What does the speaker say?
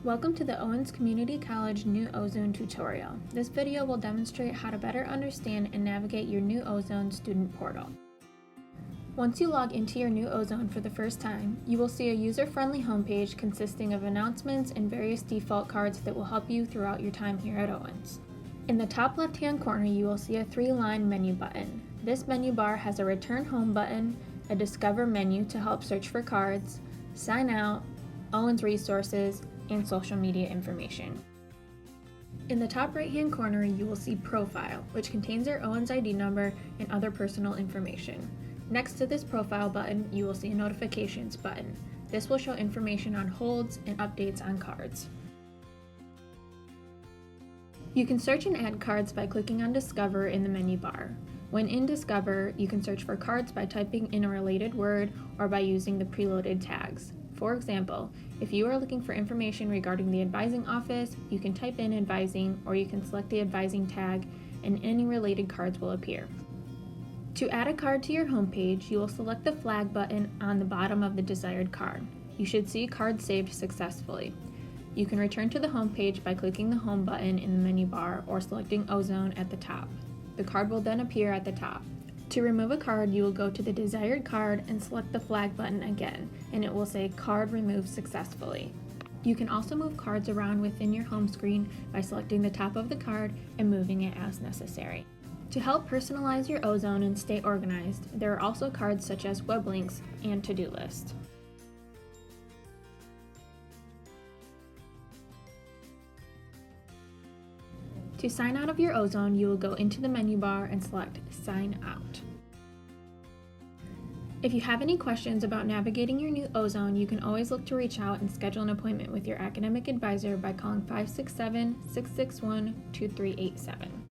Welcome to the Owens Community College New Ozone tutorial. This video will demonstrate how to better understand and navigate your New Ozone student portal. Once you log into your New Ozone for the first time, you will see a user-friendly homepage consisting of announcements and various default cards that will help you throughout your time here at Owens. In the top left-hand corner, you will see a 3-line menu button. This menu bar has a Return Home button, a Discover menu to help search for cards, Sign Out, Owens Resources, and social media information. In the top right-hand corner, you will see Profile, which contains your Owens ID number and other personal information. Next to this Profile button, you will see a Notifications button. This will show information on holds and updates on cards. You can search and add cards by clicking on Discover in the menu bar. When in Discover, you can search for cards by typing in a related word or by using the preloaded tags. For example, if you are looking for information regarding the advising office, you can type in advising, or you can select the advising tag and any related cards will appear. To add a card to your homepage, you will select the flag button on the bottom of the desired card. You should see card saved successfully. You can return to the homepage by clicking the Home button in the menu bar or selecting Ozone at the top. The card will then appear at the top. To remove a card, you will go to the desired card and select the flag button again, and it will say Card Removed Successfully. You can also move cards around within your home screen by selecting the top of the card and moving it as necessary. To help personalize your Ozone and stay organized, there are also cards such as web links and to-do list. To sign out of your Ozone, you will go into the menu bar and select Sign Out. If you have any questions about navigating your new Ozone, you can always look to reach out and schedule an appointment with your academic advisor by calling 567-661-2387.